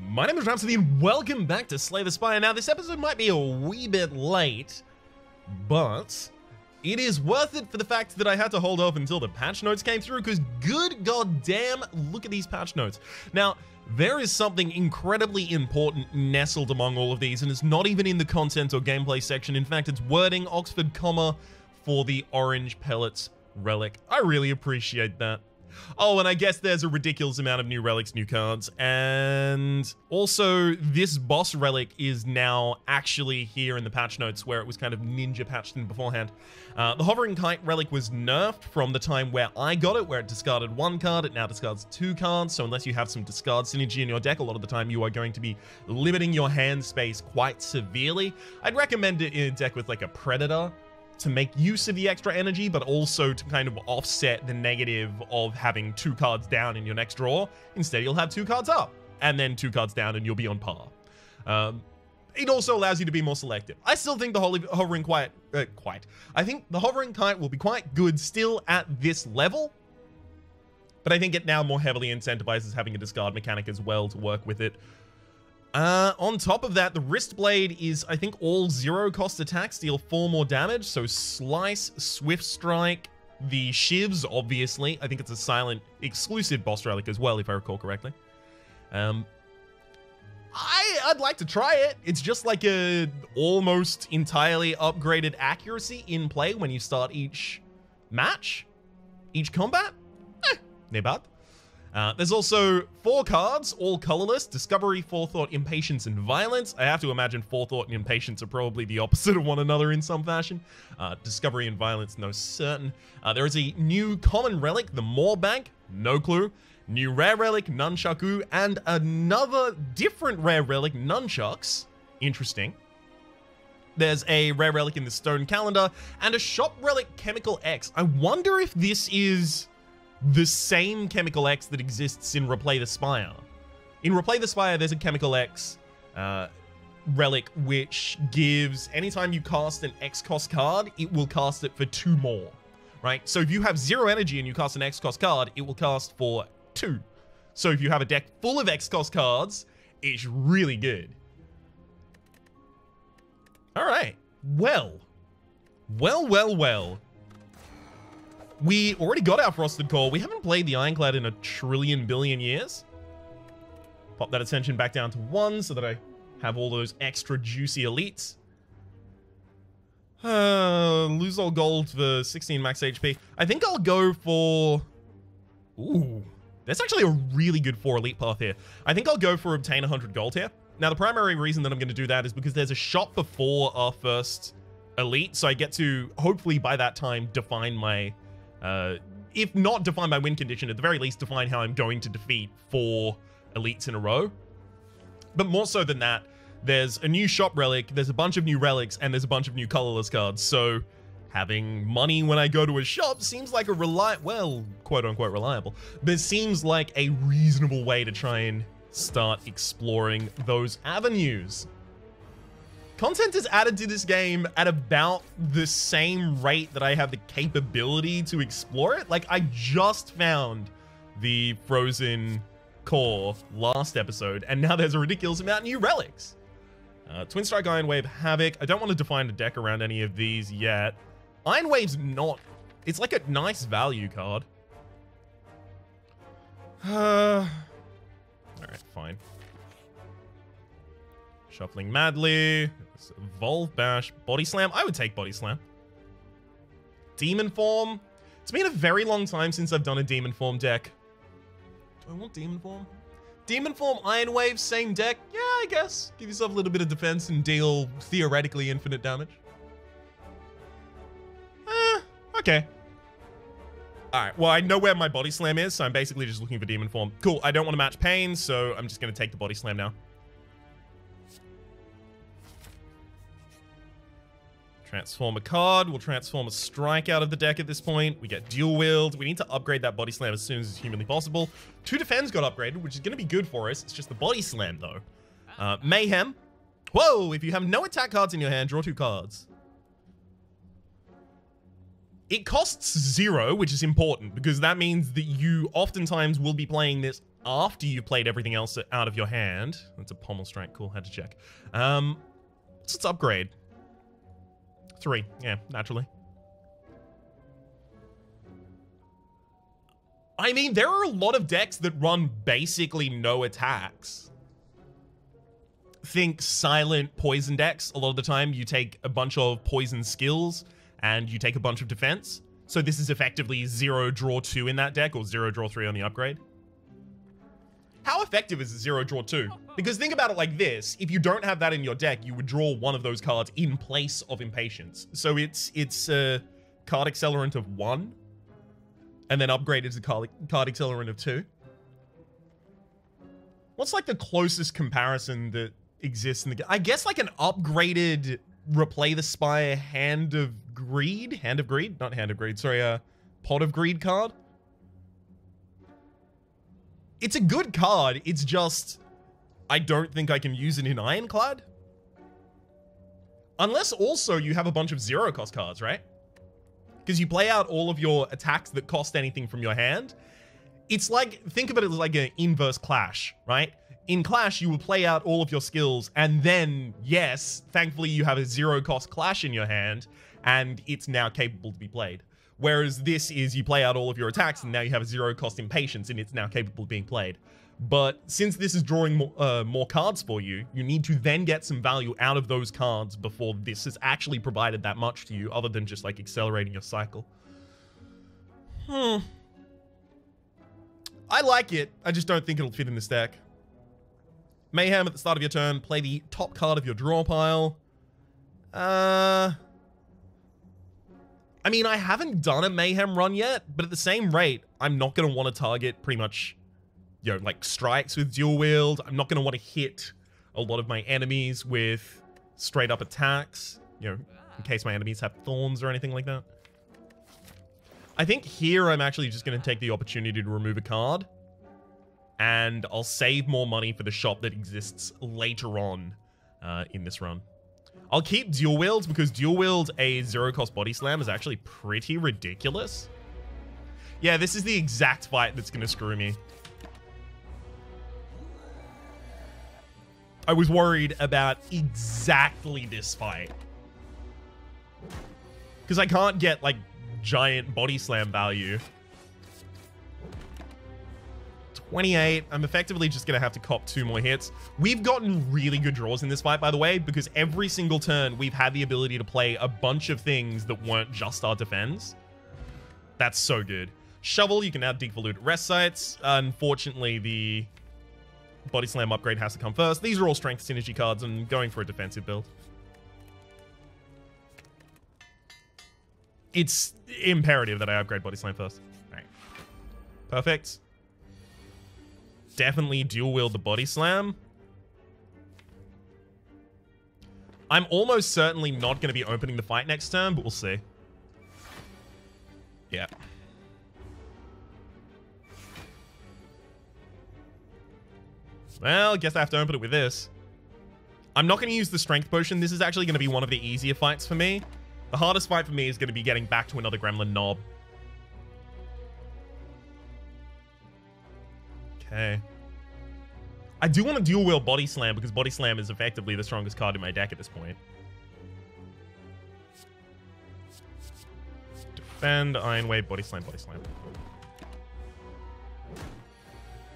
My name is Rhapsody and welcome back to Slay the Spire. Now this episode might be a wee bit late, but it is worth it for the fact that I had to hold off until the patch notes came through, because good goddamn, look at these patch notes. Now, there is something incredibly important nestled among all of these, and it's not even in the content or gameplay section. In fact, it's wording Oxford comma for the orange pellets relic. I really appreciate that. Oh, and I guess there's a ridiculous amount of new relics, new cards, and also this boss relic is now actually here in the patch notes where it was kind of ninja patched in beforehand. The hovering kite relic was nerfed from the time where I got it, where it discarded one card. It now discards two cards, so unless you have some discard synergy in your deck, a lot of the time you are going to be limiting your hand space quite severely. I'd recommend it in a deck with like a Predator, to make use of the extra energy, but also to kind of offset the negative of having two cards down in your next draw. Instead, you'll have two cards up, and then two cards down, and you'll be on par. It also allows you to be more selective. I still think the hovering I think the hovering kite will be quite good still at this level, but I think it now more heavily incentivizes having a discard mechanic as well to work with it. On top of that, the wrist blade is, I think, all 0-cost attacks deal 4 more damage. So Slice, Swift Strike, the Shivs, obviously. I think it's a silent exclusive boss relic as well, if I recall correctly. I'd like to try it. It's just like a almost entirely upgraded accuracy in play when you start each match, each combat. Not bad. There's also 4 cards, all colorless: Discovery, Forethought, Impatience, and Violence. I have to imagine Forethought and Impatience are probably the opposite of one another in some fashion. Discovery and Violence, no certain. There is a new common relic, the Maw Bank, no clue. New rare relic, Nunchaku, and another different rare relic, Nunchucks. Interesting. There's a rare relic in the Stone Calendar, and a shop relic, Chemical X. I wonder if this is the same Chemical X that exists in Replay the Spire. In Replay the Spire, there's a Chemical X relic which gives, anytime you cast an X-cost card, it will cast it for 2 more, right? So if you have 0 energy and you cast an X-cost card, it will cast for 2. So if you have a deck full of X-cost cards, it's really good. All right, well. We already got our Frosted Core. We haven't played the Ironclad in a trillion billion years. Pop that attention back down to 1 so that I have all those extra juicy elites. Lose all gold for 16 max HP. I think I'll go for... Ooh, that's actually a really good 4 elite path here. I think I'll go for obtain 100 gold here. Now, the primary reason that I'm going to do that is because there's a shot before our first elite, so I get to, hopefully by that time, define my... if not define my win condition, at the very least define how I'm going to defeat 4 elites in a row. But more so than that, there's a new shop relic, there's a bunch of new relics, and there's a bunch of new colorless cards. So having money when I go to a shop seems like a well, quote-unquote reliable, but it seems like a reasonable way to try and start exploring those avenues. Content is added to this game at about the same rate that I have the capability to explore it. Like, I just found the Frozen Core last episode, and now there's a ridiculous amount of new relics. Twin Strike, Iron Wave, Havoc. I don't want to define a deck around any of these yet. Iron Wave's not... It's like a nice value card. Alright, fine. Shuffling Madly. Evolve Bash. Body Slam. I would take Body Slam. Demon Form. It's been a very long time since I've done a Demon Form deck. Do I want Demon Form? Demon Form, Iron Wave, same deck. Yeah, I guess. Give yourself a little bit of defense and deal theoretically infinite damage. Okay. Alright, well, I know where my Body Slam is, so I'm basically just looking for Demon Form. Cool, I don't want to match Pain, so I'm just going to take the Body Slam now. Transform a card. We'll transform a strike out of the deck at this point. We get dual wield. We need to upgrade that Body Slam as soon as humanly possible. 2 defense got upgraded, which is going to be good for us. It's just the Body Slam, though. Mayhem. Whoa, if you have no attack cards in your hand, draw 2 cards. It costs 0, which is important, because that means that you oftentimes will be playing this after you've played everything else out of your hand. That's a pommel strike. Cool, had to check. What's its upgrade? 3. Yeah, naturally. I mean, there are a lot of decks that run basically no attacks. Think silent poison decks. A lot of the time you take a bunch of poison skills and you take a bunch of defense. So this is effectively 0 draw 2 in that deck, or 0 draw 3 on the upgrade. How effective is 0 draw 2? Because think about it like this. If you don't have that in your deck, you would draw one of those cards in place of Impatience. So it's a card accelerant of 1. And then upgraded to card accelerant of 2. What's like the closest comparison that exists in the game? I guess like an upgraded Replay the Spire Hand of Greed? Hand of Greed? Not Hand of Greed, sorry, Pot of Greed card. It's a good card, it's just I don't think I can use it in Ironclad. Unless also you have a bunch of 0 cost cards, right? Because you play out all of your attacks that cost anything from your hand. It's like, think of it as like an inverse Clash, right? In Clash, you will play out all of your skills, and then, yes, thankfully you have a 0 cost Clash in your hand, and it's now capable to be played. Whereas this is, you play out all of your attacks, and now you have a 0 cost Impatience, and it's now capable of being played. But since this is drawing more cards for you, you need to then get some value out of those cards before this has actually provided that much to you, other than just like accelerating your cycle. I like it. I just don't think it'll fit in this deck. Mayhem at the start of your turn. Play the top card of your draw pile. I mean, I haven't done a Mayhem run yet, but at the same rate, I'm not going to want to target pretty much, you know, like strikes with dual wield. I'm not going to want to hit a lot of my enemies with straight up attacks, you know, in case my enemies have thorns or anything like that. I think here I'm actually just going to take the opportunity to remove a card, and I'll save more money for the shop that exists later on in this run. I'll keep dual wields because dual wield a 0 cost body slam is actually pretty ridiculous. Yeah, this is the exact fight that's going to screw me. I was worried about exactly this fight. Because I can't get, like, giant body slam value. 28. I'm effectively just going to have to cop 2 more hits. We've gotten really good draws in this fight, by the way, because every single turn we've had the ability to play a bunch of things that weren't just our defense. That's so good. Shovel, you can now dig for loot at rest sites. Unfortunately, the body slam upgrade has to come first. These are all strength synergy cards and going for a defensive build. It's imperative that I upgrade body slam first. All right. Perfect. Definitely dual wield the body slam. I'm almost certainly not going to be opening the fight next turn, but we'll see. Yeah. Well, I guess I have to open it with this. I'm not going to use the strength potion. This is actually going to be one of the easier fights for me. The hardest fight for me is going to be getting back to another Gremlin Knob. Okay. I do want to dual wield Body Slam because Body Slam is effectively the strongest card in my deck at this point. Defend, Iron Wave, Body Slam, Body Slam.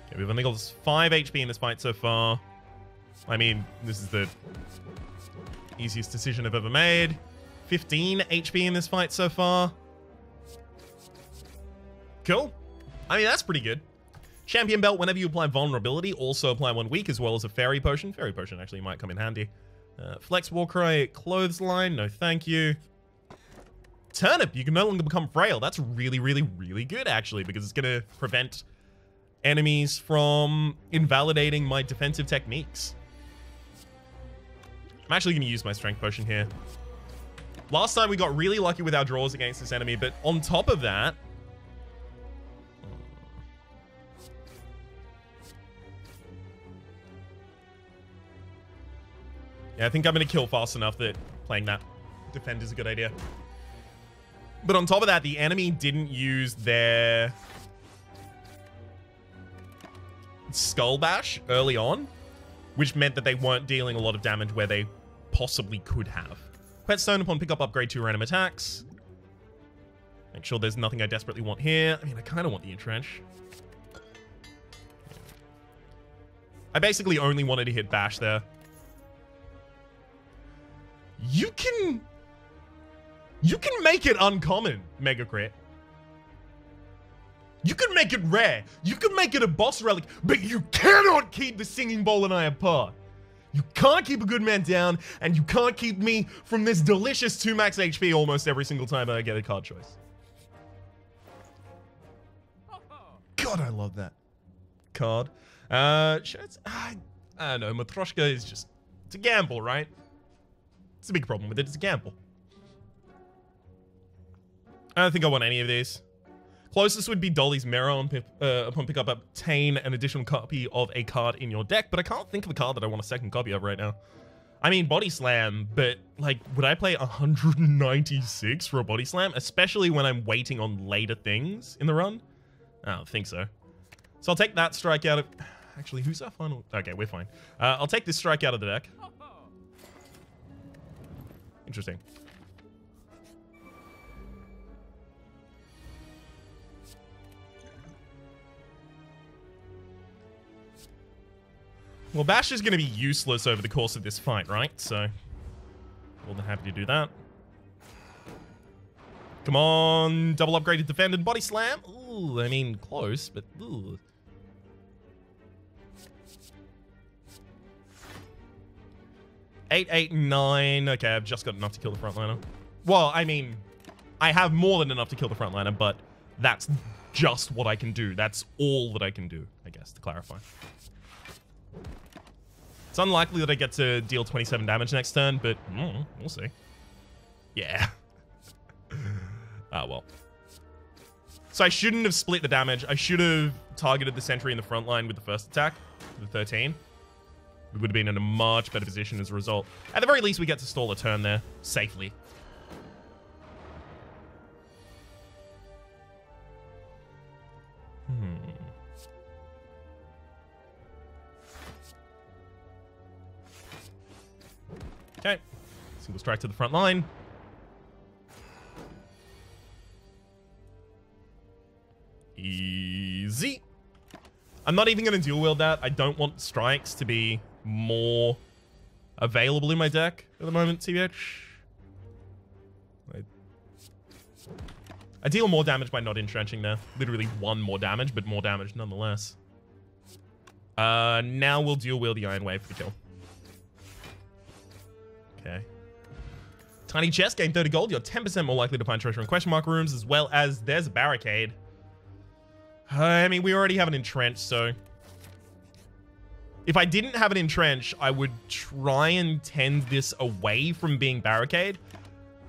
Okay, we've only got 5 HP in this fight so far. I mean, this is the easiest decision I've ever made. 15 HP in this fight so far. Cool. I mean, that's pretty good. Champion Belt, whenever you apply Vulnerability, also apply 1 weak, as well as a Fairy Potion. Fairy Potion actually might come in handy. Flex Warcry, Clothesline, no thank you. Turnip, you can no longer become frail. That's really, really, really good, actually, because it's going to prevent enemies from invalidating my defensive techniques. I'm actually going to use my Strength Potion here. Last time we got really lucky with our draws against this enemy, but on top of that... yeah, I think I'm going to kill fast enough that playing that defend is a good idea. But on top of that, the enemy didn't use their Skull Bash early on, which meant that they weren't dealing a lot of damage where they possibly could have. Whetstone upon pickup, upgrade 2 random attacks. Make sure there's nothing I desperately want here. I mean, I kind of want the Entrench. I basically only wanted to hit Bash there. You can make it uncommon, Mega Crit. You can make it rare. You can make it a boss relic, but you cannot keep the Singing Bowl and I apart. You can't keep a good man down, and you can't keep me from this delicious 2 max HP almost every single time I get a card choice. God, I love that card. I don't know, Matryoshka is just, it's a gamble, right? It's a big problem with it, it's a gamble. I don't think I want any of these. Closest would be Dolly's Mirror upon pickup, obtain an additional copy of a card in your deck, but I can't think of a card that I want a second copy of right now. I mean, Body Slam, but like, would I play 196 for a Body Slam? Especially when I'm waiting on later things in the run? I don't think so. So I'll take that strike out of... Actually, who's our final? Okay, we're fine. I'll take this strike out of the deck. Interesting. Well, Bash is going to be useless over the course of this fight, right? So, more than happy to do that. Come on, double upgraded defend and body slam. Ooh, I mean, close, but ooh. Eight, 8, 9. Okay, I've just got enough to kill the frontliner. Well, I mean, I have more than enough to kill the frontliner, but that's just what I can do. That's all that I can do, I guess, to clarify. It's unlikely that I get to deal 27 damage next turn, but we'll see. Yeah. Ah, well. So I shouldn't have split the damage. I should have targeted the sentry in the front line with the first attack, the 13. We would have been in a much better position as a result. At the very least, we get to stall a turn there safely. Okay. Single strike to the front line. Easy. I'm not even going to dual wield that. I don't want strikes to be more available in my deck at the moment, TBH. I deal more damage by not entrenching there. Literally 1 more damage, but more damage nonetheless. Now we'll dual wield the Iron Wave for the kill. Okay. Tiny chest, gain 30 gold. You're 10% more likely to find treasure in question mark rooms, as well as there's a barricade. I mean, we already have an entrench, so... If I didn't have an entrench, I would try and tend this away from being barricade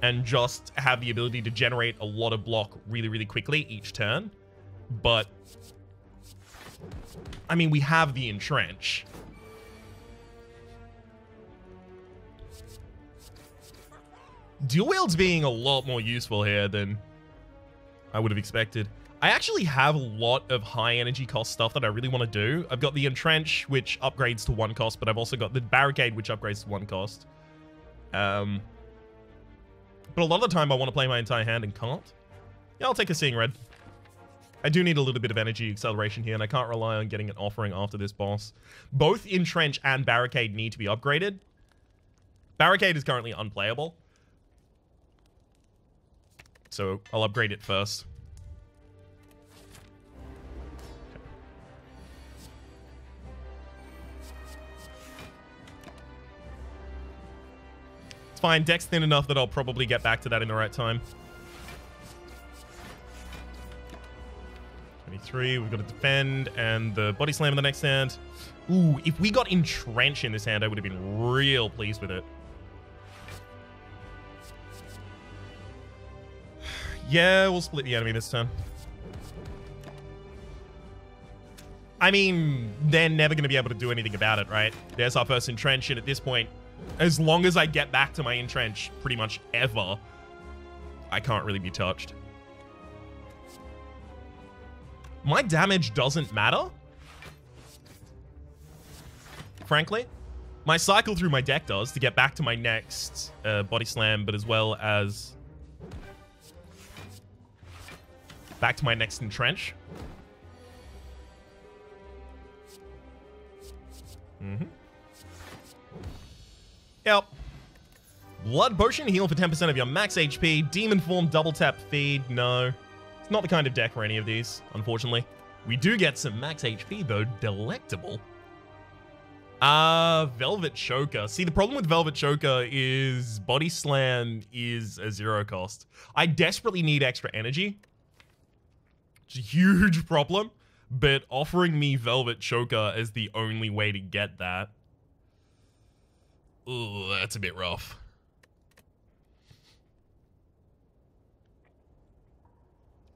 and just have the ability to generate a lot of block really, really quickly each turn. But... I mean, we have the entrench. Dual wield's being a lot more useful here than I would have expected. I actually have a lot of high energy cost stuff that I really want to do. I've got the entrench, which upgrades to 1 cost, but I've also got the barricade, which upgrades to 1 cost. But a lot of the time I want to play my entire hand and can't. Yeah, I'll take a Seeing Red. I do need a little bit of energy acceleration here, and I can't rely on getting an offering after this boss. Both entrench and barricade need to be upgraded. Barricade is currently unplayable. So I'll upgrade it first. It's fine. Deck's thin enough that I'll probably get back to that in the right time. 23. We've got to defend and the body slam in the next hand. Ooh, if we got entrench in this hand, I would have been real pleased with it. Yeah, we'll split the enemy this turn. I mean, they're never going to be able to do anything about it, right? There's our first entrench, and at this point, as long as I get back to my entrench pretty much ever, I can't really be touched. My damage doesn't matter. frankly. My cycle through my deck does to get back to my next body slam, but as well as back to my next entrench. Yep. Blood potion, heal for 10% of your max HP. Demon form, double tap feed. No. It's not the kind of deck for any of these, unfortunately. We do get some max HP, though. Delectable. Velvet Choker. See, the problem with Velvet Choker is Body Slam is a 0 cost. I desperately need extra energy. It's a huge problem. But offering me Velvet Choker is the only way to get that. Ooh, that's a bit rough.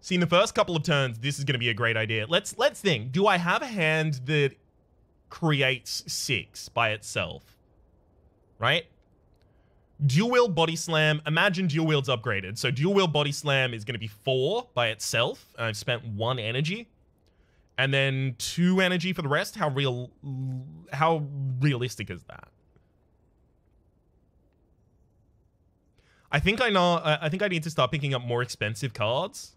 See, in the first couple of turns, this is going to be a great idea. Let's think. Do I have a hand that creates 6 by itself? Right? Dual wield body slam. Imagine dual wield's upgraded. So dual wield body slam is going to be 4 by itself. I've spent 1 energy. And then 2 energy for the rest. How realistic is that? I think I know. I think I need to start picking up more expensive cards.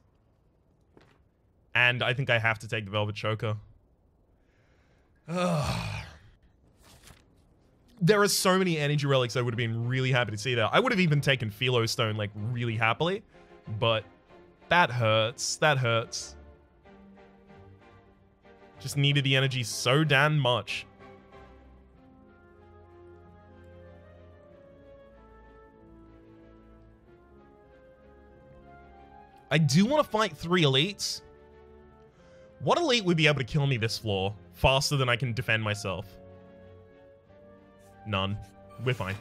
And I think I have to take the Velvet Choker. There are so many energy relics I would have been really happy to see there. I would have even taken Philo Stone, like, really happily. But that hurts. That hurts. Just needed the energy so damn much. I do want to fight 3 elites. What elite would be able to kill me this floor faster than I can defend myself? None. We're fine.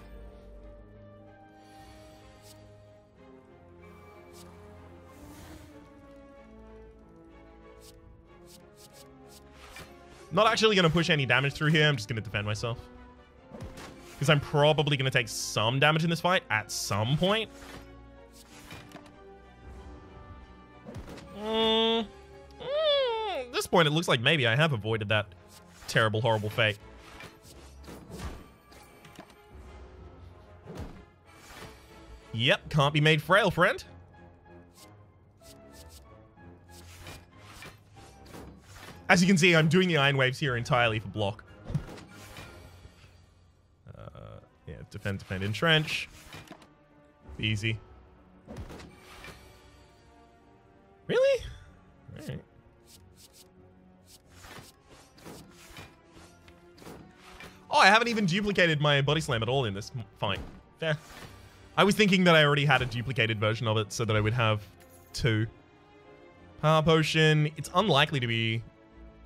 Not actually going to push any damage through here. I'm just going to defend myself. Because I'm probably going to take some damage in this fight at some point. At this point, it looks like maybe I have avoided that terrible, horrible fate. Yep, can't be made frail, friend. As you can see, I'm doing the Iron Waves here entirely for block. Yeah, defend, defend, entrench. Easy. Really? All right. Oh, I haven't even duplicated my body slam at all in this. Fine. Fair. I was thinking that I already had a duplicated version of it so that I would have 2. Power potion. It's unlikely to be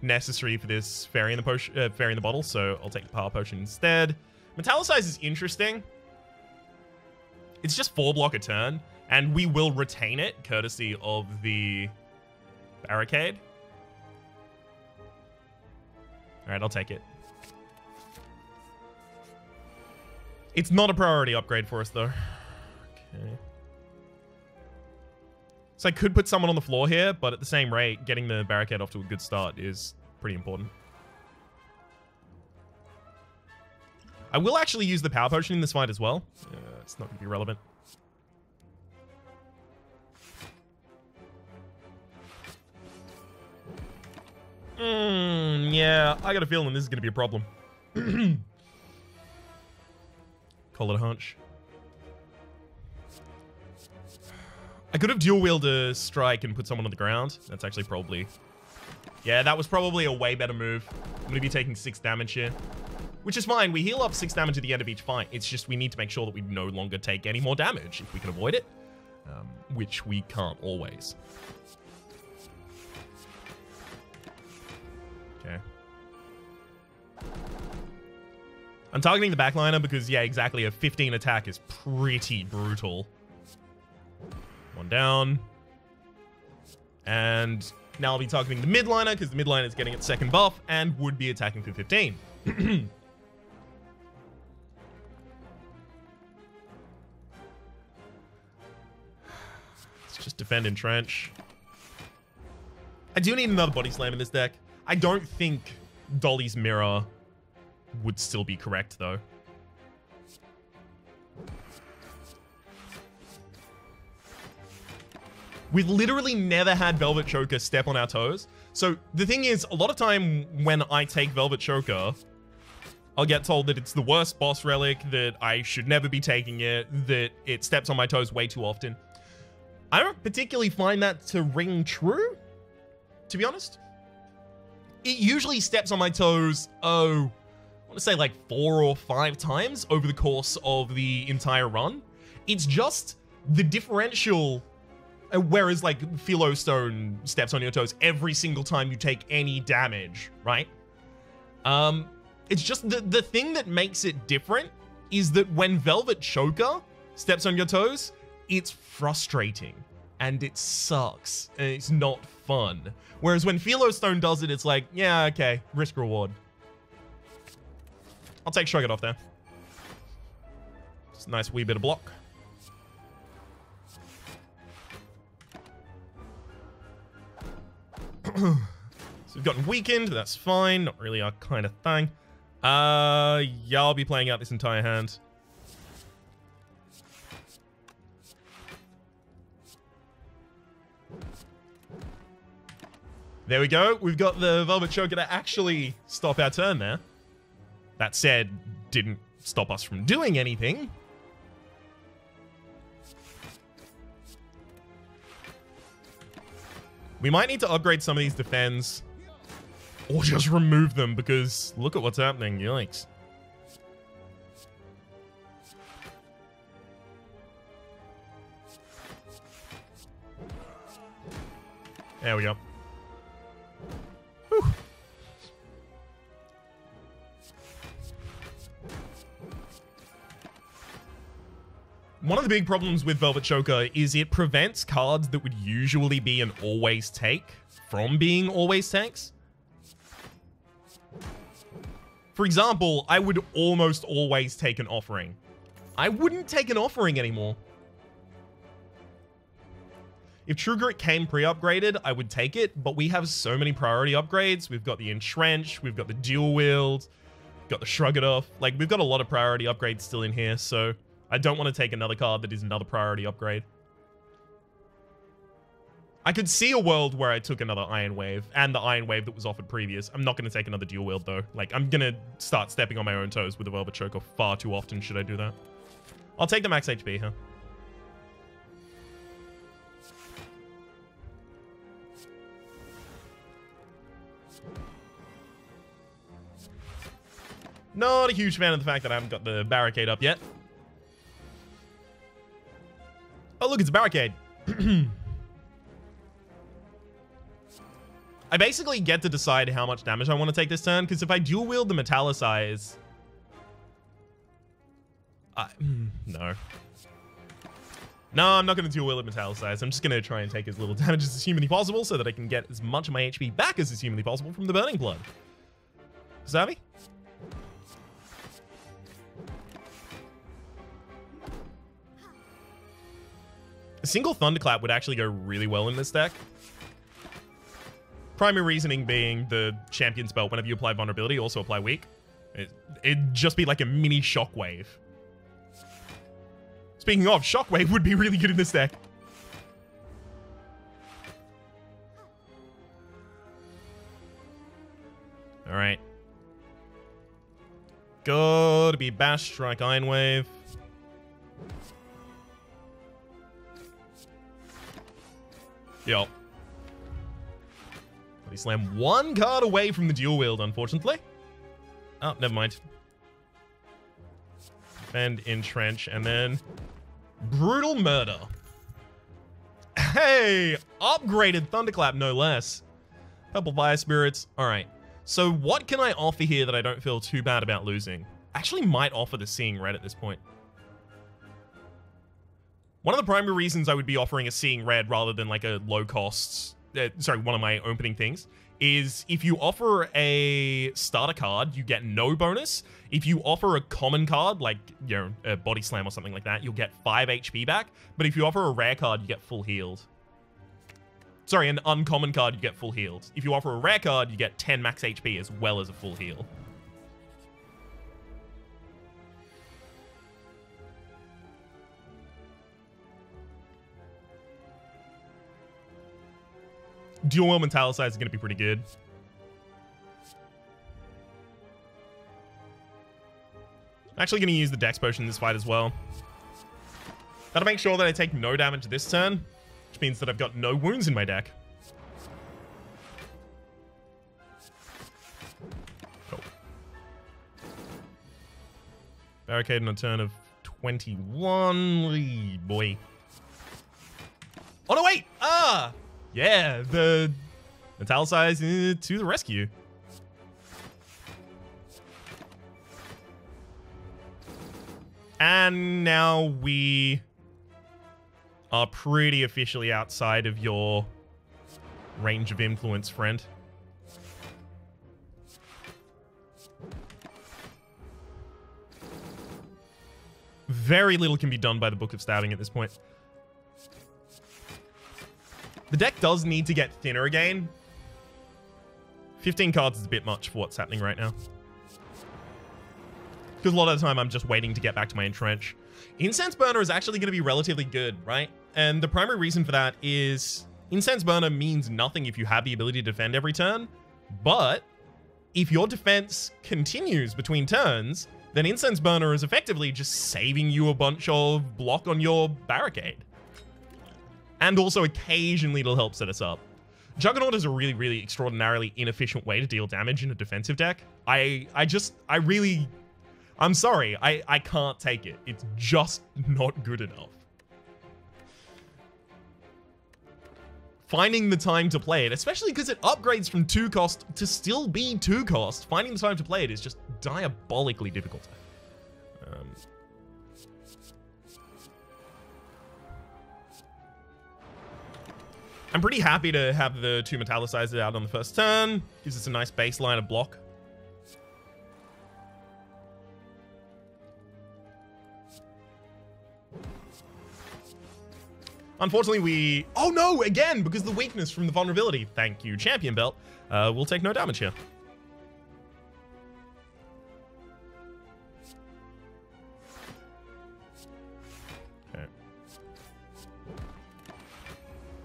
necessary for this fairy in the potion, fairy in the bottle, so I'll take the power potion instead. Metallicize is interesting. It's just 4 block a turn, and we will retain it courtesy of the barricade. All right, I'll take it. It's not a priority upgrade for us, though. Okay. So I could put someone on the floor here, but at the same rate, getting the barricade off to a good start is pretty important. I will actually use the power potion in this fight as well. It's not going to be relevant. Yeah, I got a feeling this is going to be a problem. Call it a hunch. I could have dual wielded a strike and put someone on the ground. That's actually probably... Yeah, that was probably a way better move. I'm going to be taking 6 damage here. Which is fine. We heal up 6 damage at the end of each fight. It's just we need to make sure that we no longer take any more damage if we can avoid it. Which we can't always. Okay. I'm targeting the backliner because, yeah, exactly. A 15 attack is pretty brutal. 1 down. And now I'll be targeting the midliner because the midliner is getting its 2nd buff and would be attacking for 15. Let's just defend entrench. I do need another body slam in this deck. I don't think Dolly's Mirror would still be correct, though. We've literally never had Velvet Choker step on our toes. So the thing is, a lot of time when I take Velvet Choker, I'll get told that it's the worst boss relic, that I should never be taking it, that it steps on my toes way too often. I don't particularly find that to ring true, to be honest. It usually steps on my toes, I want to say like 4 or 5 times over the course of the entire run. It's just the differential, whereas like Philostone steps on your toes every single time you take any damage, right? It's just the thing that makes it different is that when Velvet Choker steps on your toes, it's frustrating and it sucks and it's not fun. Whereas when Philostone does it, it's like, yeah, okay, risk reward. I'll take Shrug It Off there. Just a nice wee bit of block. So we've gotten weakened, that's fine, not really our kind of thing. Yeah, I'll be playing out this entire hand. There we go. We've got the Velvet Choker to actually stop our turn there. That said, didn't stop us from doing anything. We might need to upgrade some of these defends. Or just remove them, because look at what's happening. Yikes. There we go. Whew. One of the big problems with Velvet Choker is it prevents cards that would usually be an always take from being always takes. For example, I would almost always take an Offering. I wouldn't take an Offering anymore. If True Grit came pre-upgraded, I would take it, but we have so many priority upgrades. We've got the Entrench, we've got the Dual Wield, we've got the Shrug It Off. Like, we've got a lot of priority upgrades still in here, so I don't want to take another card that is another priority upgrade. I could see a world where I took another Iron Wave and the Iron Wave that was offered previous. I'm not going to take another Dual Wield, though. Like, I'm going to start stepping on my own toes with the Velvet Choker far too often should I do that. I'll take the max HP here. Not a huge fan of the fact that I haven't got the barricade up yet. Oh, look, it's a barricade. I basically get to decide how much damage I want to take this turn, because if I dual wield the Metallicize... no. No, I'm not going to dual wield the Metallicize. I'm just going to try and take as little damage as humanly possible so that I can get as much of my HP back as is humanly possible from the Burning Blood. Savvy? A single Thunderclap would actually go really well in this deck. Primary reasoning being the champion spell, whenever you apply vulnerability, also apply weak. It'd just be like a mini shockwave. Speaking of, shockwave would be really good in this deck. Alright. Gotta be Bash, Strike, Iron Wave. Yo. He slammed one card away from the dual wield, unfortunately. Oh, never mind. Defend, Entrench, and then Brutal Murder. Hey! Upgraded Thunderclap, no less. Couple Fire Spirits. Alright. So what can I offer here that I don't feel too bad about losing? Actually might offer the Seeing Red at this point. One of the primary reasons I would be offering a Seeing Red rather than like a low cost... sorry, one of my opening things, is if you offer a starter card, you get no bonus. If you offer a common card, like, you know, a Body Slam or something like that, you'll get 5 HP back. But if you offer a rare card, you get full healed. Sorry, an uncommon card, you get full healed. If you offer a rare card, you get 10 max HP as well as a full heal. dual wield metallicize is going to be pretty good. I'm actually going to use the Dex Potion in this fight as well. That'll make sure that I take no damage this turn, which means that I've got no wounds in my deck. Cool. Barricade on a turn of 21. Boy. Oh, no, wait! Ah! Yeah, the metallicize to the rescue. And now we are pretty officially outside of your range of influence, friend. Very little can be done by the Book of Stabbing at this point. The deck does need to get thinner again. 15 cards is a bit much for what's happening right now. Because a lot of the time I'm just waiting to get back to my entrench. Incense Burner is actually going to be relatively good, right? And the primary reason for that is Incense Burner means nothing if you have the ability to defend every turn. But if your defense continues between turns, then Incense Burner is effectively just saving you a bunch of block on your barricade. And also occasionally it'll help set us up. Juggernaut is a really, really extraordinarily inefficient way to deal damage in a defensive deck. I'm sorry, I can't take it. It's just not good enough. Finding the time to play it, especially because it upgrades from 2 cost to still be 2 cost, finding the time to play it is just diabolically difficult. I'm pretty happy to have the 2 metallicizers out on the first turn. Gives us a nice baseline of block. Unfortunately, oh no, again, because of the weakness from the vulnerability. Thank you, Champion Belt. We'll take no damage here. Okay.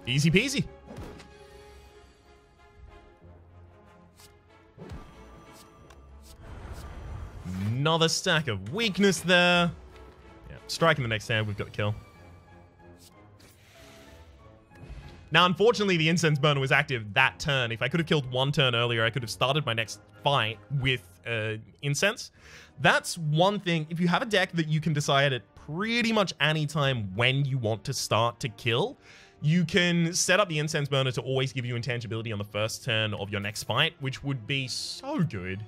Easy peasy. Another stack of weakness there. Yeah, striking the next hand, we've got to kill. Now, unfortunately, the Incense Burner was active that turn. If I could have killed 1 turn earlier, I could have started my next fight with Incense. That's one thing. If you have a deck that you can decide at pretty much any time when you want to start to kill, you can set up the Incense Burner to always give you intangibility on the first turn of your next fight, which would be so good.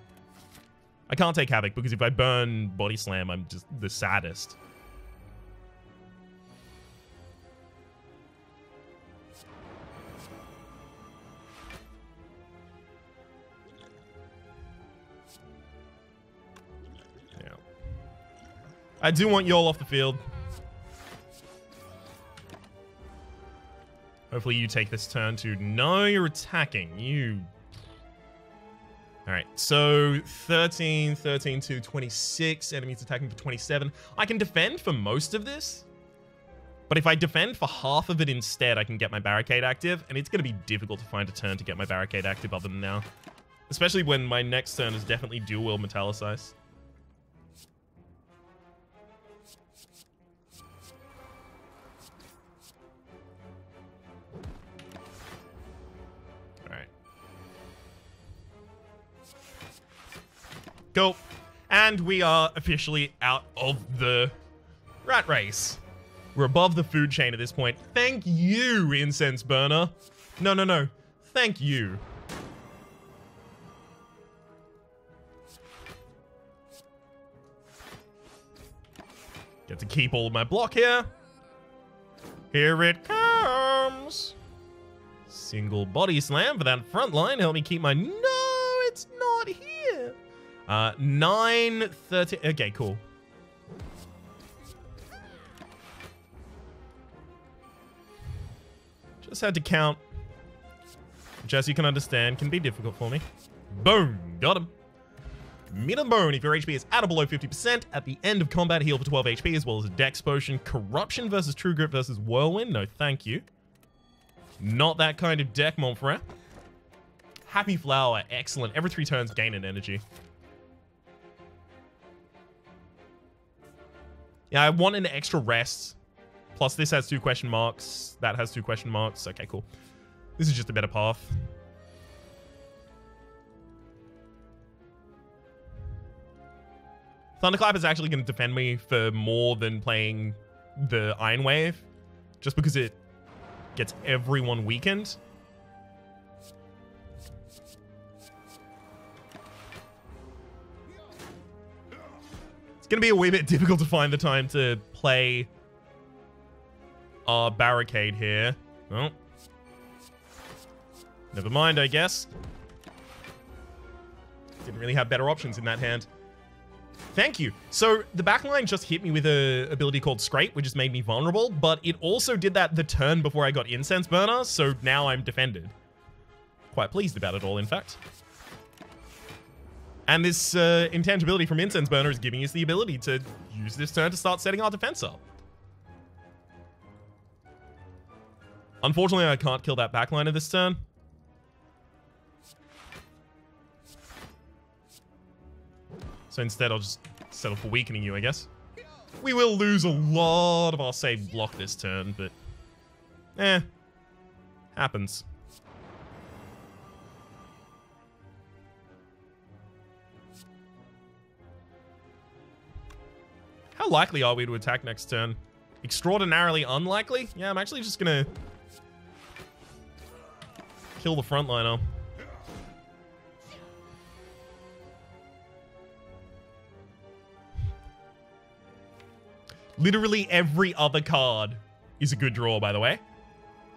I can't take Havoc, because if I burn Body Slam, I'm just the saddest. I do want y'all off the field. Hopefully you take this turn to... No, you're attacking. You... Alright, so 13 to 26. Enemies attacking for 27. I can defend for most of this. But if I defend for half of it instead, I can get my barricade active. And it's going to be difficult to find a turn to get my barricade active other than now. Especially when my next turn is definitely dual wield metallicize. Cool. And we are officially out of the rat race. We're above the food chain at this point. Thank you, Incense Burner. No. Thank you. Get to keep all of my block here. Here it comes. Single body slam for that front line. Help me keep my... No, it's not here. 9, 13. Okay, cool. Just had to count, which, as you can understand, can be difficult for me. Boom, got him. Middle bone. If your HP is at or below 50%, at the end of combat, heal for 12 HP, as well as a Dex Potion. Corruption versus True Grip versus Whirlwind. No, thank you. Not that kind of deck, mon frere. Happy Flower, excellent. Every 3 turns, gain an energy. Yeah, I want an extra rest. Plus, this has 2 question marks. That has 2 question marks. Okay, cool. This is just a better path. Thunderclap is actually going to defend me for more than playing the Iron Wave. Just because it gets everyone weakened. It's going to be a wee bit difficult to find the time to play our barricade here. Well, never mind, I guess. Didn't really have better options in that hand. Thank you. So the backline just hit me with an ability called Scrape, which just made me vulnerable, but it also did that the turn before I got Incense Burner, so now I'm defended. Quite pleased about it all, in fact. And this intangibility from Incense Burner is giving us the ability to use this turn to start setting our defense up. Unfortunately, I can't kill that backliner this turn. So instead, I'll just settle for weakening you, I guess. We will lose a lot of our saved block this turn, but... happens. How likely are we to attack next turn? Extraordinarily unlikely? Yeah, I'm actually just gonna... kill the frontliner. Literally every other card is a good draw, by the way.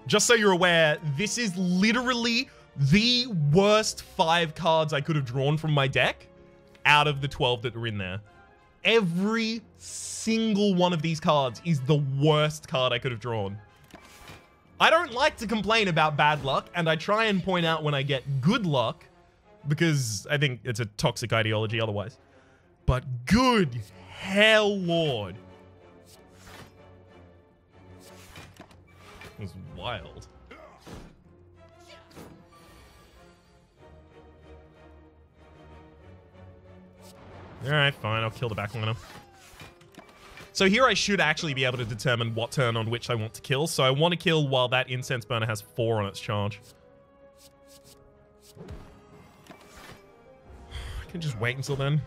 Just so you're aware, this is literally the worst 5 cards I could have drawn from my deck out of the 12 that are in there. Every single one of these cards is the worst card I could have drawn. I don't like to complain about bad luck, and I try and point out when I get good luck, because I think it's a toxic ideology otherwise. But good hell lord. It was wild. Alright, fine, I'll kill the backliner. So here I should actually be able to determine what turn on which I want to kill. So I want to kill while that Incense Burner has 4 on its charge. I can just wait until then.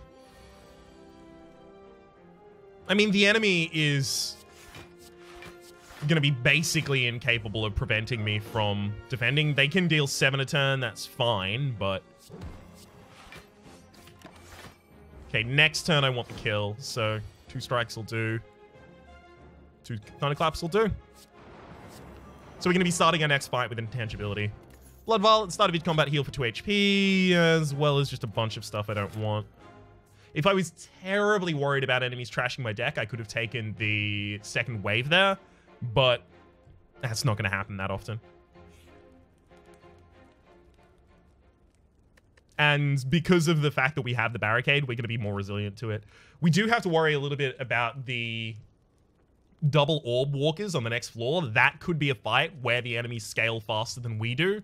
I mean, the enemy is going to be basically incapable of preventing me from defending. They can deal 7 a turn, that's fine, but... Okay, next turn I want the kill, so 2 strikes will do. 2 thunderclaps will do. So we're going to be starting our next fight with intangibility. Blood Vial at the start of each combat, heal for 2 HP, as well as just a bunch of stuff I don't want. If I was terribly worried about enemies trashing my deck, I could have taken the second wave there, but that's not going to happen that often. And because of the fact that we have the barricade, we're going to be more resilient to it. We do have to worry a little bit about the double orb walkers on the next floor. That could be a fight where the enemies scale faster than we do.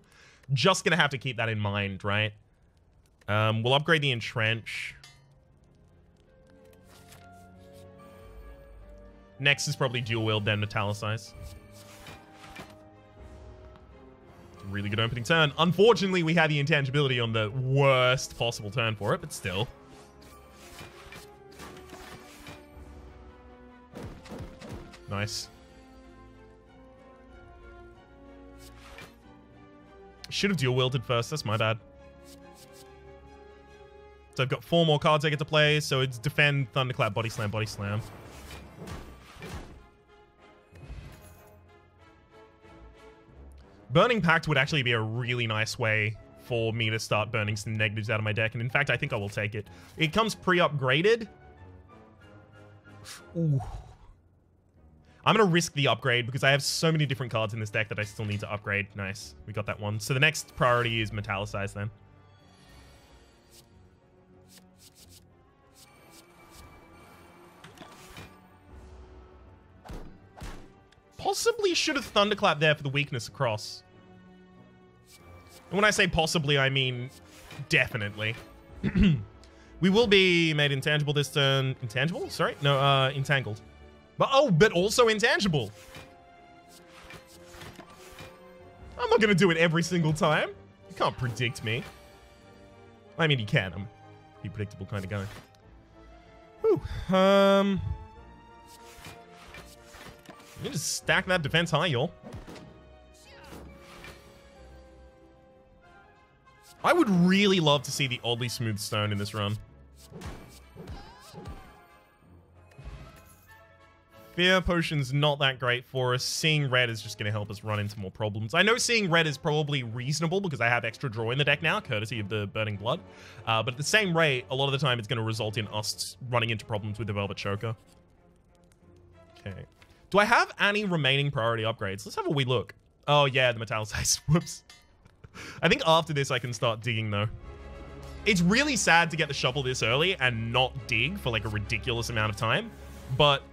Just going to have to keep that in mind, right? We'll upgrade the entrench. Next is probably dual wield, then metallicize. Really good opening turn. Unfortunately, we had the intangibility on the worst possible turn for it, but still. Nice. Should have dual wielded first. That's my bad. So I've got 4 more cards I get to play. So it's defend, thunderclap, body slam, body slam. Burning Pact would actually be a really nice way for me to start burning some negatives out of my deck. And in fact, I think I will take it. It comes pre-upgraded. Ooh. I'm going to risk the upgrade because I have so many different cards in this deck that I still need to upgrade. Nice. We got that one. So the next priority is metallicize then. Possibly should have thunderclap there for the weakness across. And when I say possibly, I mean definitely. We will be made intangible this turn. Intangible? Sorry? No, entangled. But also intangible. I'm not going to do it every single time. You can't predict me. I mean, you can. I'm a predictable kind of guy. Whew. You just stack that defense high, y'all. I would really love to see the oddly smooth stone in this run. Fear potion's not that great for us. Seeing red is just going to help us run into more problems. I know seeing red is probably reasonable because I have extra draw in the deck now, courtesy of the Burning Blood. But at the same rate, a lot of the time it's going to result in us running into problems with the Velvet Choker. Okay. Do I have any remaining priority upgrades? Let's have a wee look. Oh, yeah, the Metallicized. Whoops. I think after this I can start digging, though. It's really sad to get the shovel this early and not dig for, like, a ridiculous amount of time. But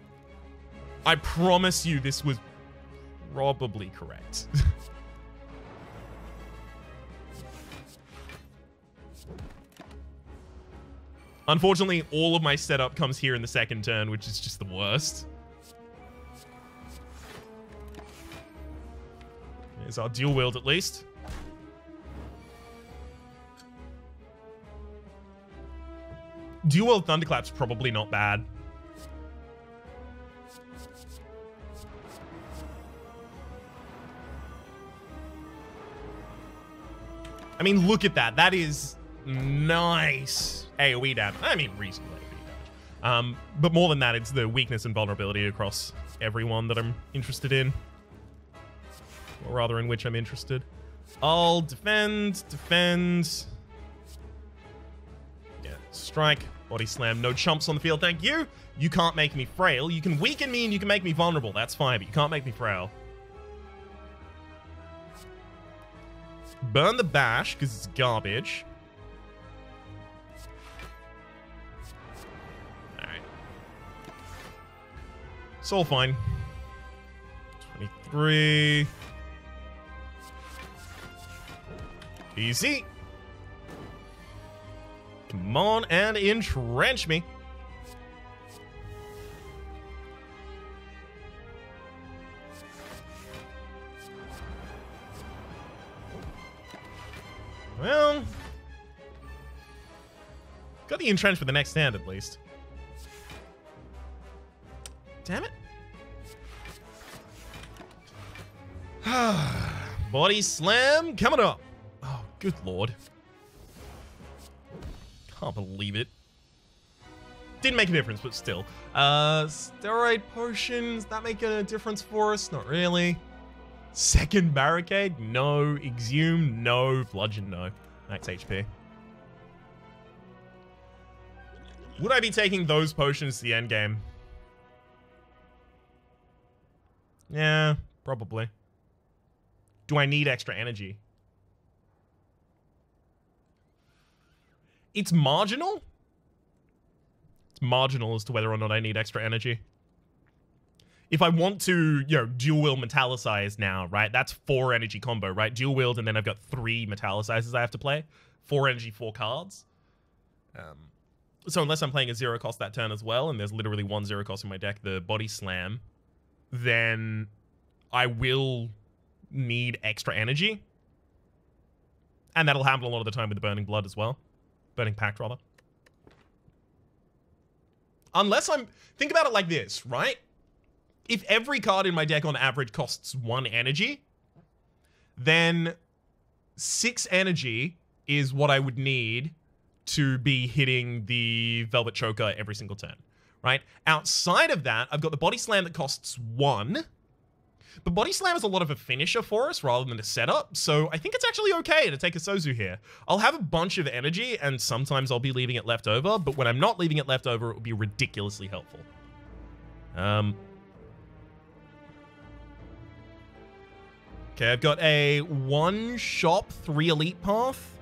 I promise you this was probably correct. Unfortunately, all of my setup comes here in the second turn, which is just the worst. There's our dual wield, at least. Dual wield Thunderclap's probably not bad. I mean, look at that. That is nice AoE damage. I mean, reasonable AoE damage. But more than that, it's the weakness and vulnerability across everyone that I'm interested in. Or rather, in which I'm interested. I'll defend. Yeah, strike, body slam. No chumps on the field, thank you. You can't make me frail. You can weaken me and you can make me vulnerable. That's fine, but you can't make me frail. Burn the bash, because it's garbage. Alright. It's all fine. 23. Easy. Come on and entrench me. Well, got the entrench for the next stand at least. Damn it. Body slam coming up. Oh, good lord. Can't believe it. Didn't make a difference, but still. Steroid potions, that make a difference for us? Not really. Second barricade? No. Exhume? No. Bludgeon? No. Max HP. Would I be taking those potions to the end game? Yeah, probably. Do I need extra energy? It's marginal? It's marginal as to whether or not I need extra energy. If I want to, you know, dual wield metallicize now, right? That's 4 energy combo, right? Dual wield, and then I've got 3 metallicizers I have to play. 4 energy, 4 cards. So unless I'm playing a 0 cost that turn as well, and there's literally 1 0 cost in my deck, the body slam, then I will need extra energy. And that'll happen a lot of the time with the Burning Blood as well. Burning Pact, rather. Unless I'm... Think about it like this, right? If every card in my deck on average costs 1 energy, then 6 energy is what I would need to be hitting the Velvet Choker every single turn, right? Outside of that, I've got the Body Slam that costs 1, but Body Slam is a lot of a finisher for us rather than a setup, so I think it's actually okay to take a Sozu here. I'll have a bunch of energy, and sometimes I'll be leaving it left over, but when I'm not leaving it left over, it will be ridiculously helpful. Okay, I've got a 1 shop, 3 elite path.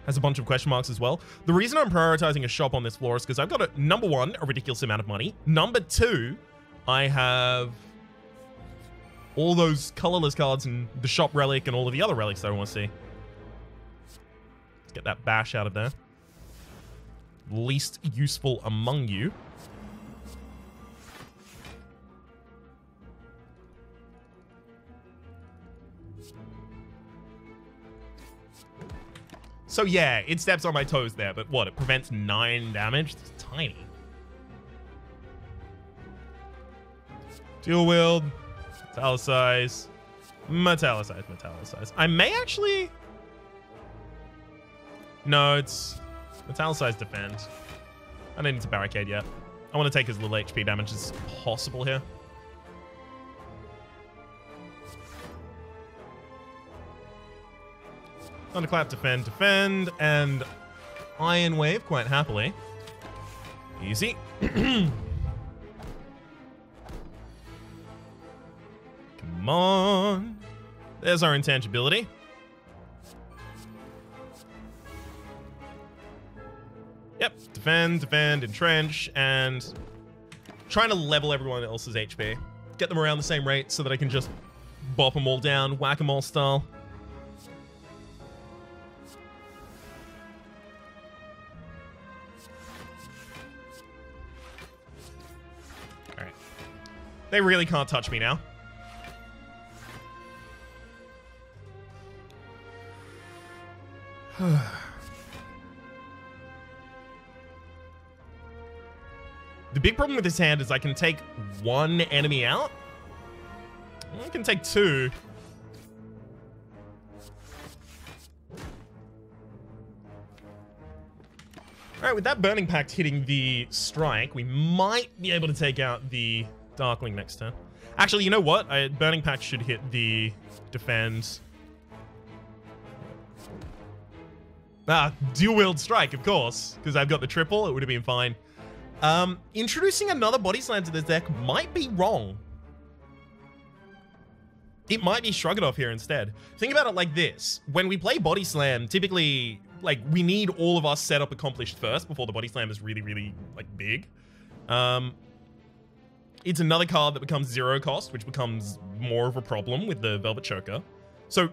Has a bunch of question marks as well. The reason I'm prioritizing a shop on this floor is because I've got a, number 1, a ridiculous amount of money. Number 2, I have all those colorless cards and the shop relic and all of the other relics that I want to see. Get that bash out of there. Least useful among you. So yeah, it steps on my toes there, but what? It prevents 9 damage? It's tiny. Dual wield, metallicize, metallicize, metallicize. I may actually... No, it's metallicize defend. I don't need to barricade yet. I want to take as little HP damage as possible here. Thunderclap, defend, defend, and Iron Wave quite happily. Easy. Come on. There's our intangibility. Yep, defend, defend, entrench, and trying to level everyone else's HP. Get them around the same rate so that I can just bop them all down, whack-a-mole style. Alright. They really can't touch me now. The big problem with this hand is I can take 1 enemy out. I can take 2. Alright, with that Burning Pact hitting the strike, we might be able to take out the Darkling next turn. Actually, you know what? Burning Pact should hit the defend. Dual wield strike, of course, because I've got the triple. It would have been fine. Introducing another body slam to this deck might be wrong. It might be Shrug It Off here instead. Think about it like this. When we play body slam, typically, like, we need all of our setup accomplished first before the body slam is really, really, like, big. It's another card that becomes 0 cost, which becomes more of a problem with the Velvet Choker. So,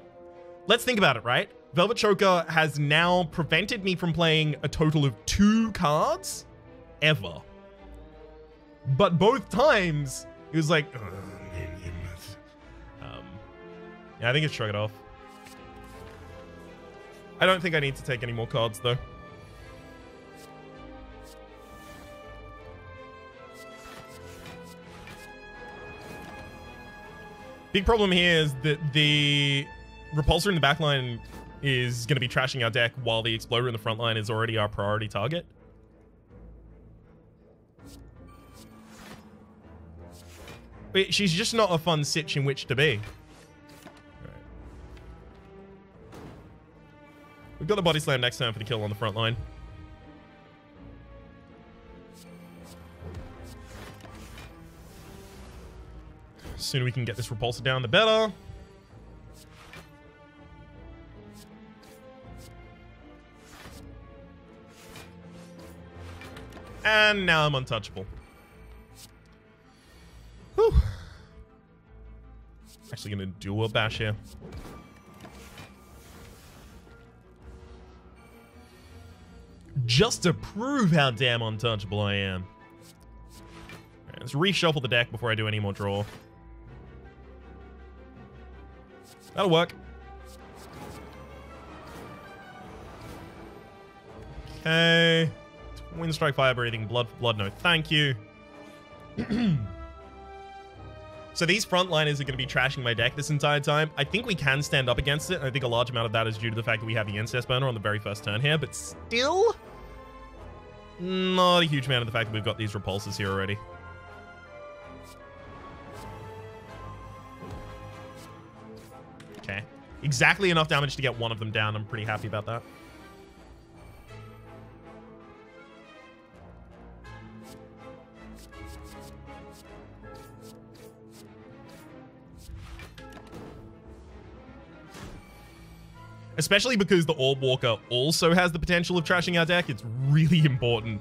let's think about it, right? Velvet Choker has now prevented me from playing a total of 2 cards ever. But both times, it was like... yeah, I think it's Shrug It Off. I don't think I need to take any more cards, though. Big problem here is that the Repulsor in the backline is going to be trashing our deck while the Exploder in the front line is already our priority target. She's just not a fun sitch in which to be. Right. We've got the body slam next turn for the kill on the front line. The sooner we can get this Repulsor down, the better. And now I'm untouchable. Whew. Actually gonna do a bash here. Just to prove how damn untouchable I am. Right, let's reshuffle the deck before I do any more draw. That'll work. Okay. Twin Strike, Fire Breathing, Blood, no thank you. So these frontliners are going to be trashing my deck this entire time. I think we can stand up against it. I think a large amount of that is due to the fact that we have the Incest Burner on the very first turn here, but still not a huge fan of the fact that we've got these Repulsors here already. Okay. Exactly enough damage to get one of them down. I'm pretty happy about that. Especially because the Orb Walker also has the potential of trashing our deck, it's really important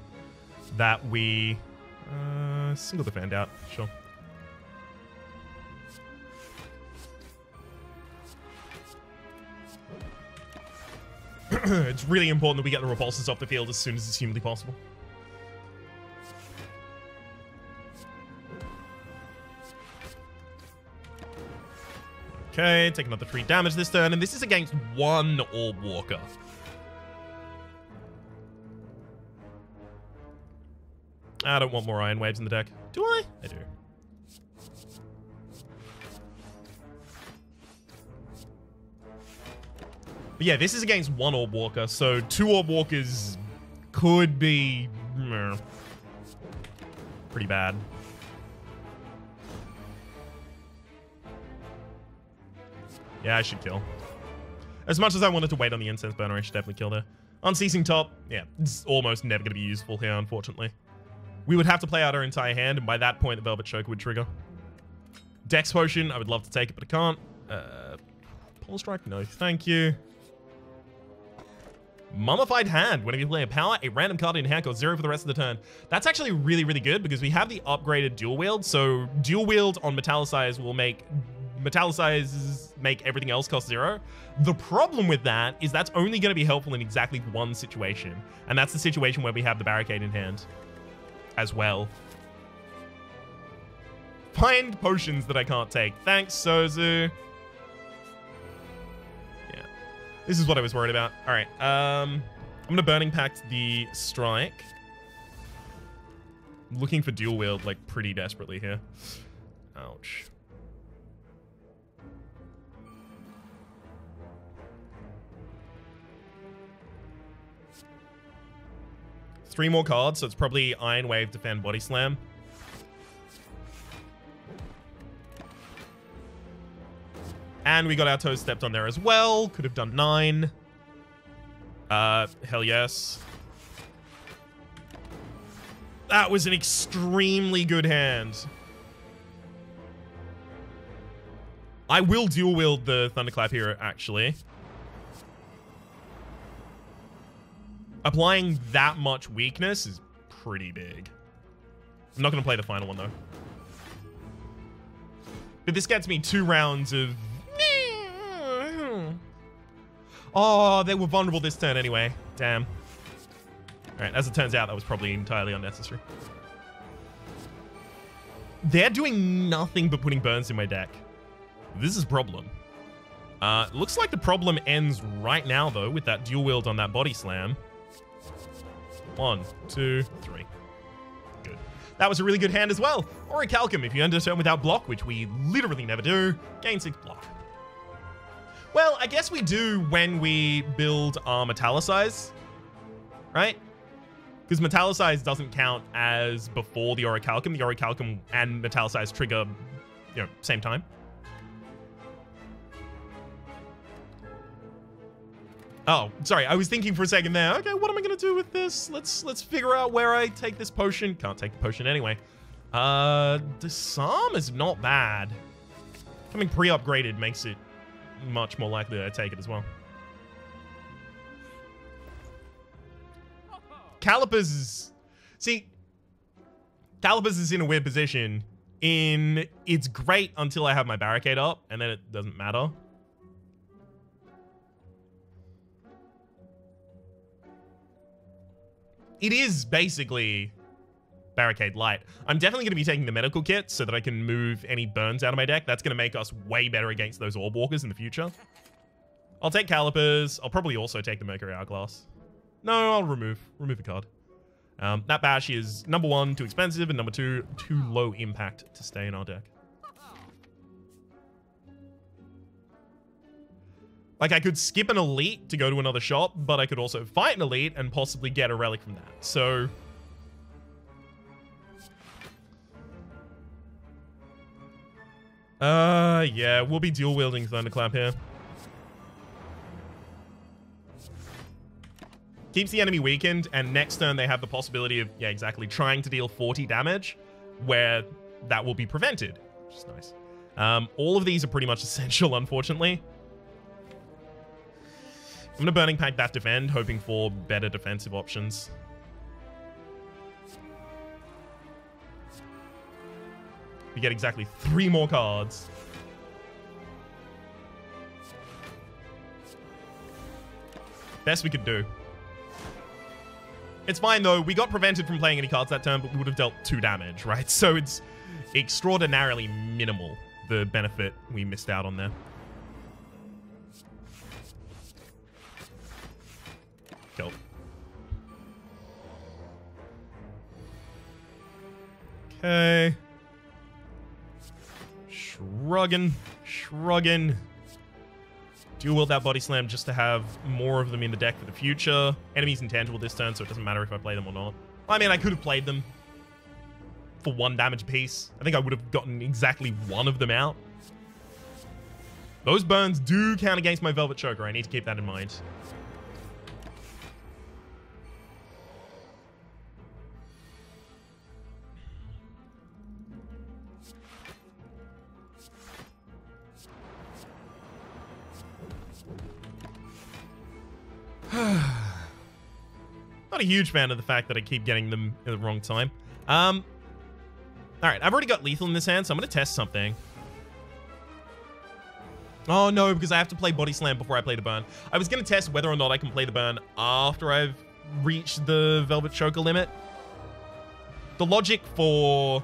that we single defend out. Sure. It's really important that we get the repulsors off the field as soon as it's humanly possible. Okay, take another 3 damage this turn, and this is against 1 Orb Walker. I don't want more Iron Waves in the deck. Do I? I do. But yeah, this is against 1 Orb Walker, so 2 Orb Walkers could be pretty bad. Yeah, I should kill. As much as I wanted to wait on the Incense Burner, I should definitely kill there. Unceasing Top, yeah, it's almost never going to be useful here, unfortunately. We would have to play out our entire hand, and by that point, the Velvet Choker would trigger. Dex Potion, I would love to take it, but I can't. Pole Strike, no, thank you. Mummified Hand. Whenever you play a power, a random card in hand costs 0 for the rest of the turn. That's actually really, really good because we have the upgraded Dual Wield, so Dual Wield on Metallicize will make everything else cost 0. The problem with that is that's only going to be helpful in exactly one situation, and that's the situation where we have the Barricade in hand as well. Find potions that I can't take. Thanks, Sozu. Yeah, this is what I was worried about. All right, I'm going to Burning Pact the Strike. I'm looking for Dual Wield, like, pretty desperately here. Ouch. Three more cards, so it's probably Iron Wave, Defend, Body Slam. And we got our toes stepped on there as well. Could have done 9. Hell yes. That was an extremely good hand. I will dual wield the Thunderclap here, actually. Applying that much weakness is pretty big. I'm not going to play the final one, though. But this gets me 2 rounds of... Oh, they were vulnerable this turn anyway. Damn. Alright, as it turns out, that was probably entirely unnecessary. They're doing nothing but putting burns in my deck. This is a problem. Looks like the problem ends right now, though, with that dual wield on that Body Slam. 1, 2, 3. Good. That was a really good hand as well. Orichalcum, if you end a turn without block, which we literally never do, gain 6 block. Well, I guess we do when we build our Metallicize, right? Because Metallicize doesn't count as before the Orichalcum. The Orichalcum and Metallicize trigger, same time. Oh, sorry. I was thinking for a second there. Okay, what am I going to do with this? Let's figure out where I take this potion. Can't take the potion anyway. Disarm is not bad. Coming pre-upgraded makes it much more likely that I take it as well. Calipers is... See, Calipers is in a weird position. It's great until I have my barricade up, and then it doesn't matter. It is basically Barricade Light. I'm definitely going to be taking the medical kit so that I can move any burns out of my deck. That's going to make us way better against those Orb Walkers in the future. I'll take Calipers. I'll probably also take the Mercury Hourglass. No, I'll remove a card. That Bash is number 1, too expensive, and number 2, too low impact to stay in our deck. Like, I could skip an Elite to go to another shop, but I could also fight an Elite and possibly get a Relic from that. So... yeah, we'll be dual-wielding Thunderclap here. Keeps the enemy weakened, and next turn they have the possibility of, yeah, exactly, trying to deal 40 damage, where that will be prevented, which is nice. All of these are pretty much essential, unfortunately. I'm going to Burning Pact that Defend, hoping for better defensive options. We get exactly 3 more cards. Best we could do. It's fine, though. We got prevented from playing any cards that turn, but we would have dealt 2 damage, right? So it's extraordinarily minimal, the benefit we missed out on there. Cool. Okay. Shrugging. Dual wield that body slam just to have more of them in the deck for the future. Enemies intangible this turn, so it doesn't matter if I play them or not. I mean, I could have played them for 1 damage apiece. I think I would have gotten exactly 1 of them out. Those burns do count against my Velvet Choker. I need to keep that in mind. Not a huge fan of the fact that I keep getting them at the wrong time. Alright, I've already got lethal in this hand, so I'm going to test something. Oh no, because I have to play body slam before I play the burn. I was going to test whether or not I can play the burn after I've reached the Velvet Choker limit. The logic for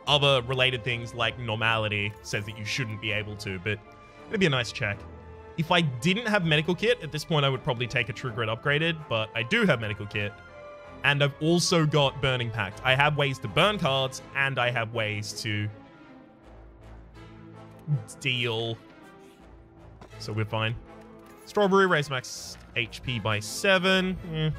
other related things like normality says that you shouldn't be able to, but it'd be a nice check. If I didn't have Medical Kit, at this point I would probably take a True Grit upgraded, but I do have Medical Kit, and I've also got Burning Pact. I have ways to burn cards, and I have ways to deal, so we're fine. Strawberry, raise max HP by 7.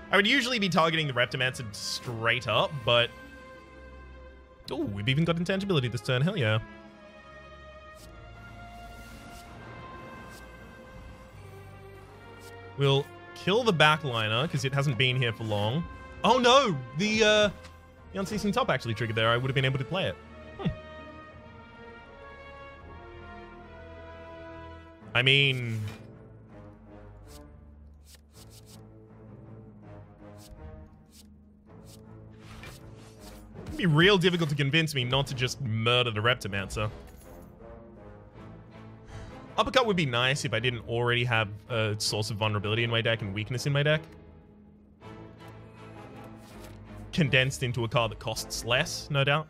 I would usually be targeting the Reptomancer straight up, but... Oh, we've even got intangibility this turn. Hell yeah. We'll kill the backliner, because it hasn't been here for long. Oh no! The Unceasing Top actually triggered there. I would have been able to play it. I mean... It'd be real difficult to convince me not to just murder the Reptomancer. Uppercut would be nice if I didn't already have a source of vulnerability in my deck and weakness in my deck. Condensed into a card that costs less, no doubt.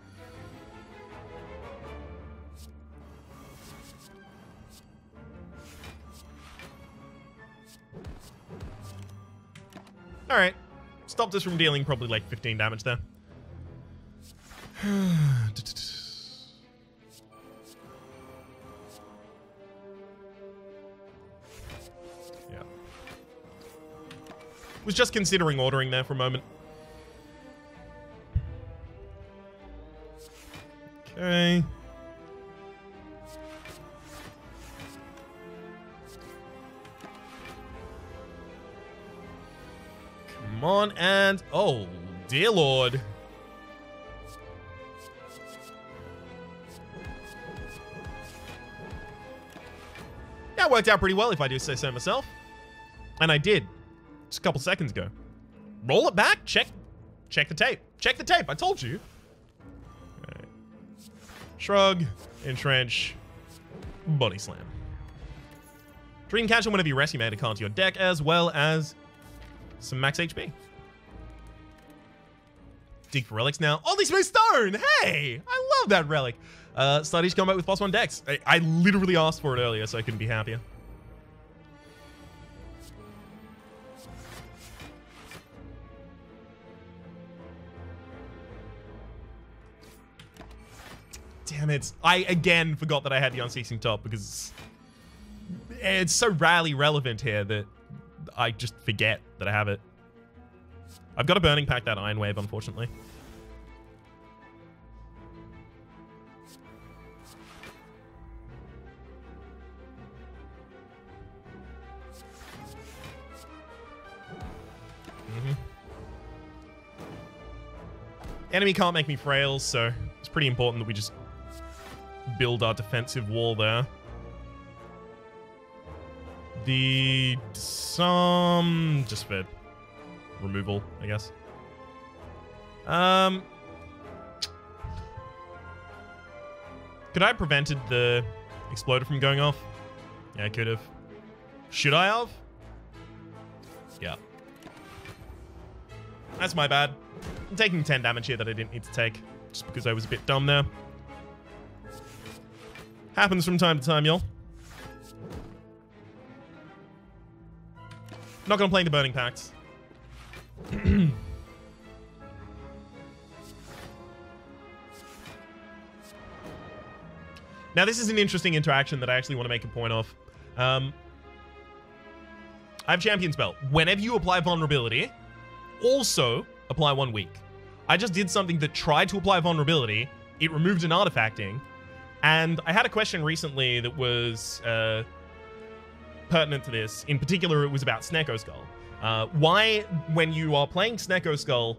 Alright. Stopped us from dealing probably like 15 damage there. Yeah. Was just considering ordering there for a moment. Okay. Come on, and... Oh, dear Lord. That worked out pretty well, if I do say so myself. And I did. Just a couple seconds ago. Roll it back. Check the tape. Check the tape. I told you. Right. Shrug. Entrench. Body slam. Dreamcatcher whenever you rescue made a card to your deck, as well as some max HP. Dig for relics now. Oddly Smooth Stone! Hey! I love that relic. Start each combat with +1 dex. I literally asked for it earlier, so I couldn't be happier. Damn it. I, again, forgot that I had the Unceasing Top because it's so rarely relevant here that I just forget that I have it. I've got a Burning Pact that Iron Wave, unfortunately. Enemy can't make me frail, so it's pretty important that we just build our defensive wall there. Just for removal, I guess. Could I have prevented the exploder from going off? Yeah, I could have. Should I have? Yeah. That's my bad. I'm taking 10 damage here that I didn't need to take, just because I was a bit dumb there. Happens from time to time, y'all. Not gonna play the Burning Pact. Now, this is an interesting interaction that I actually want to make a point of. I have Champion Spell. Whenever you apply vulnerability, also apply 1 week. I just did something that tried to apply vulnerability. It removed an artifacting. And I had a question recently that was pertinent to this. In particular, it was about Snecko Skull. Why, when you are playing Snecko Skull,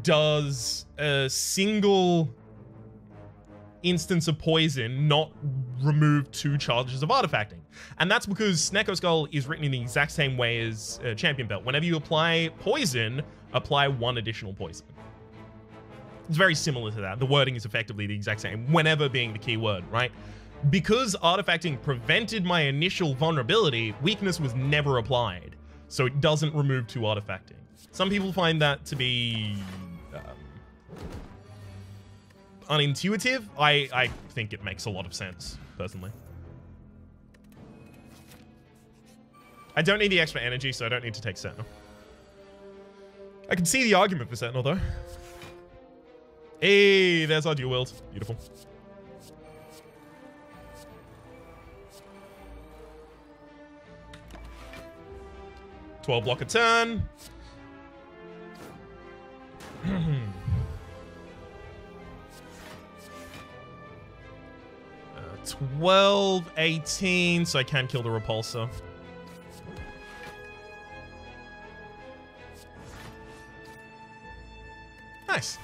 does a single instance of poison not remove 2 charges of artifacting? And that's because Snecko Skull is written in the exact same way as Champion Belt. Whenever you apply poison, apply 1 additional poison. It's very similar to that. The wording is effectively the exact same, whenever being the key word, right? Because artifacting prevented my initial vulnerability, weakness was never applied, so it doesn't remove 2 artifacting. Some people find that to be unintuitive. I think it makes a lot of sense, personally. I don't need the extra energy, so I don't need to take Sentinel. I can see the argument for Sentinel, though. Hey, there's our dual wield. Beautiful. $12 block a turn. 12, 18, so I can kill the repulsor. Nice.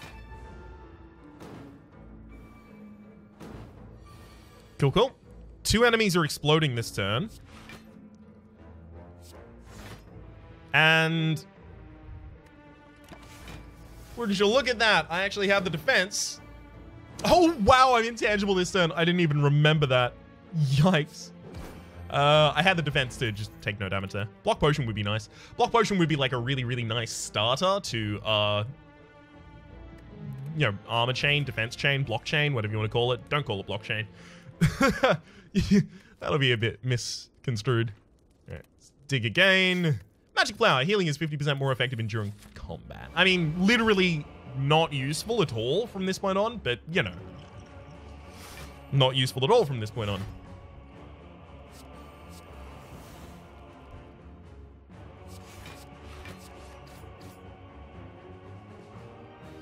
Cool, cool. 2 enemies are exploding this turn. And would you look at that? I actually have the defense. Oh, wow, I'm intangible this turn. I didn't even remember that. Yikes. I had the defense to just take no damage there. Block Potion would be nice. Block Potion would be like a really, really nice starter to, you know, armor chain, defense chain, block chain, whatever you want to call it. Don't call it block chain. That'll be a bit misconstrued. All right, let's dig again. Magic Flower. Healing is 50% more effective during combat. I mean, literally not useful at all from this point on, but, you know. Not useful at all from this point on.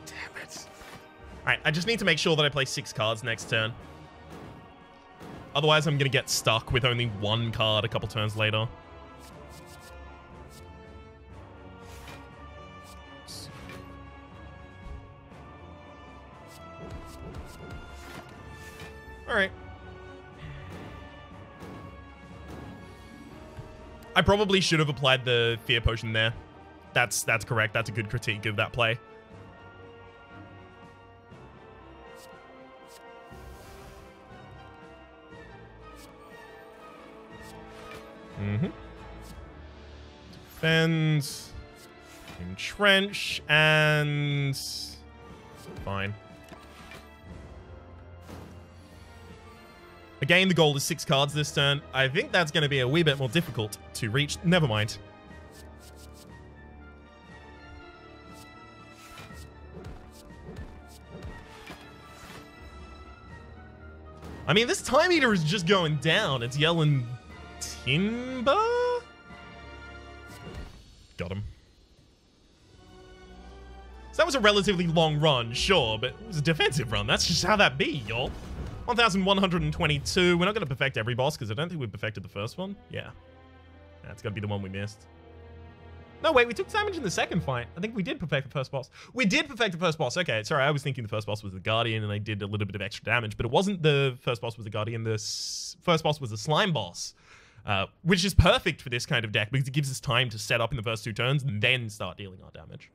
Damn it. Alright, I just need to make sure that I play 6 cards next turn. Otherwise, I'm going to get stuck with only 1 card a couple turns later. Alright. I probably should have applied the Fear Potion there. That's correct. That's a good critique of that play. Defend, entrench, and fine. Again, the goal is 6 cards this turn. I think that's going to be a wee bit more difficult to reach. Never mind. I mean, this Time Eater is just going down. It's yelling timber? Got him. So that was a relatively long run, sure, but it was a defensive run. That's just how that be, y'all. 1,122. We're not going to perfect every boss because I don't think we perfected the first one. Yeah. That's going to be the one we missed. No, wait, we took damage in the second fight. I think we did perfect the first boss. We did perfect the first boss. Okay, sorry, I was thinking the first boss was the Guardian and I did a little bit of extra damage, but it wasn't the first boss was the Guardian. The first boss was the Slime boss. which is perfect for this kind of deck because it gives us time to set up in the first 2 turns and then start dealing our damage.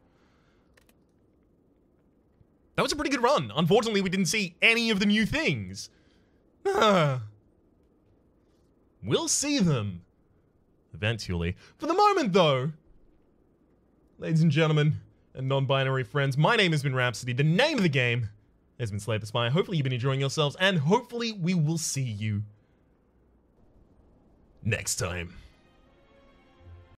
That was a pretty good run. Unfortunately, we didn't see any of the new things. We'll see them eventually. For the moment, though, ladies and gentlemen and non-binary friends, my name has been Rhapsody. The name of the game has been Slay the Spire. Hopefully you've been enjoying yourselves, and hopefully we will see you next time.